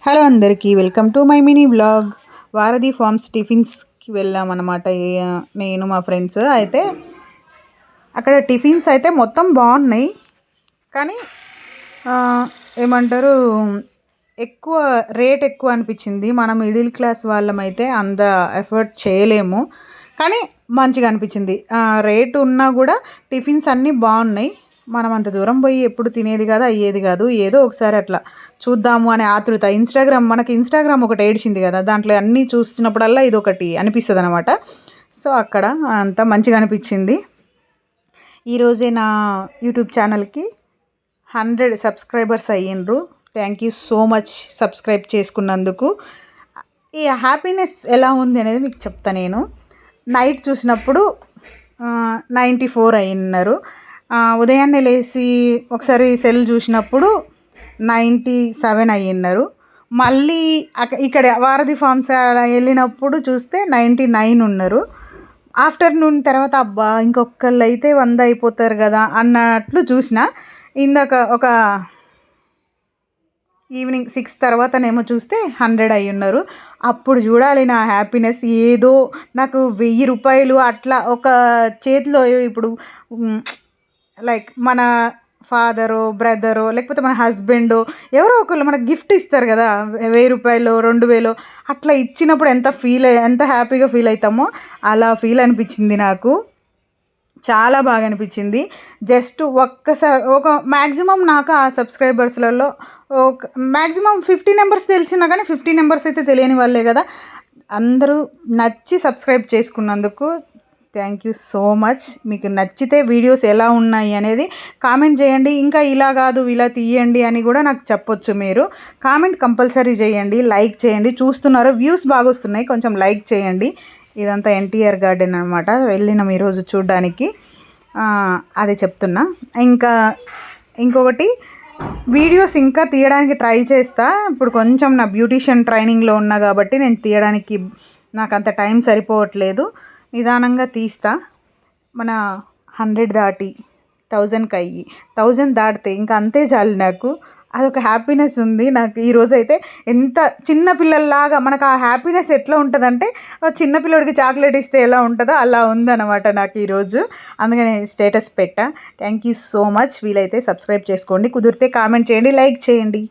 Hello అందరికీ welcome to my mini blog. వారధి forms టిఫిన్స్కి వెళ్ళామన్నమాట. నేను మా ఫ్రెండ్స్ అయితే అక్కడ టిఫిన్స్ అయితే మొత్తం బాగున్నాయి, కానీ ఏమంటారు ఎక్కువ రేట్ ఎక్కువ అనిపించింది. మనం మిడిల్ క్లాస్ వాళ్ళమైతే అంత ఎఫర్ట్ చేయలేము, కానీ మంచిగా అనిపించింది. రేటు ఉన్నా కూడా టిఫిన్స్ అన్నీ బాగున్నాయి. మనం అంత దూరం పోయి ఎప్పుడు తినేది కాదు, అయ్యేది కాదు. ఏదో ఒకసారి అట్లా చూద్దాము అనే ఆతృత. మనకి ఇన్స్టాగ్రామ్ ఒకటి ఏడ్చింది కదా, దాంట్లో అన్నీ చూస్తున్నప్పుడల్లా ఇది ఒకటి అనిపిస్తుంది అనమాట. సో అక్కడ అంతా మంచిగా అనిపించింది. ఈరోజే నా యూట్యూబ్ ఛానల్కి 100 సబ్స్క్రైబర్స్ అయ్యిండ్రు. Thank you so much subscribe చేసుకున్నందుకు. ఈ హ్యాపీనెస్ ఎలా ఉంది అనేది మీకు చెప్తా. నేను నైట్ చూసినప్పుడు 94 అయినారు. ఉదయాన్నే లేచి ఒకసారి సెల్ చూసినప్పుడు 97 అయ్యిన్నారు. మళ్ళీ ఇక్కడ వారధి ఫార్మ్స్ వెళ్ళినప్పుడు చూస్తే 99 ఉన్నారు. ఆఫ్టర్నూన్ తర్వాత అబ్బా ఇంకొకళ్ళు అయితే 100 అయిపోతారు కదా అన్నట్లు చూసిన. ఇందాక ఒక ఈవినింగ్ 6 తర్వాతనేమో చూస్తే 100 అయి ఉన్నారు. అప్పుడు చూడాలి నా హ్యాపీనెస్. ఏదో నాకు 1000 రూపాయలు అట్లా ఒక చేతిలో, ఇప్పుడు లైక్ మన ఫాదరో బ్రదరో లేకపోతే మన హస్బెండో ఎవరో ఒకళ్ళు మనకు గిఫ్ట్ ఇస్తారు కదా, 1000 రూపాయలు 2000 అట్లా ఇచ్చినప్పుడు ఎంత హ్యాపీగా ఫీల్ అవుతామో అలా ఫీల్ అనిపించింది నాకు. చాలా బాగా అనిపించింది. జస్ట్ ఒక మ్యాక్సిమం నాకు ఆ సబ్స్క్రైబర్స్లలో ఒక మ్యాక్సిమం 50 నెంబర్స్ తెలిసినా కానీ 50 నెంబర్స్ అయితే తెలియని వాళ్ళే కదా. అందరూ నచ్చి సబ్స్క్రైబ్ చేసుకున్నందుకు థ్యాంక్ యూ సో మచ్. మీకు నచ్చితే వీడియోస్ ఎలా ఉన్నాయి అనేది కామెంట్ చేయండి. ఇంకా ఇలా కాదు ఇలా తీయండి అని కూడా నాకు చెప్పొచ్చు. మీరు కామెంట్ కంపల్సరీ చేయండి, లైక్ చేయండి. చూస్తున్నారు, వ్యూస్ బాగా వస్తున్నాయి, కొంచెం లైక్ చేయండి. ఇదంతా ఎన్టీఆర్ గార్డెన్ అనమాట. వెళ్ళినాం ఈరోజు చూడడానికి, అదే చెప్తున్నా. ఇంకొకటి వీడియోస్ ఇంకా తీయడానికి ట్రై చేస్తా. ఇప్పుడు కొంచెం నా బ్యూటీషియన్ ట్రైనింగ్లో ఉన్నా కాబట్టి నేను తీయడానికి నాకు అంత టైం సరిపోవట్లేదు. నిదానంగా తీస్తా. మన 100 దాటి 1000కి అయ్యి 1000 దాటితే ఇంకా అంతే చాలు నాకు. అదొక హ్యాపీనెస్ ఉంది నాకు. ఈరోజు అయితే ఎంత చిన్నపిల్లల్లాగా మనకు ఆ హ్యాపీనెస్ ఎట్లా ఉంటుందంటే, చిన్నపిల్లడికి చాక్లెట్ ఇస్తే ఎలా ఉంటుందో అలా ఉందన్నమాట నాకు ఈరోజు. అందుకని స్టేటస్ పెట్టా. Thank you so much. వీలైతే సబ్స్క్రైబ్ చేసుకోండి, కుదిరితే కామెంట్ చేయండి, లైక్ చేయండి.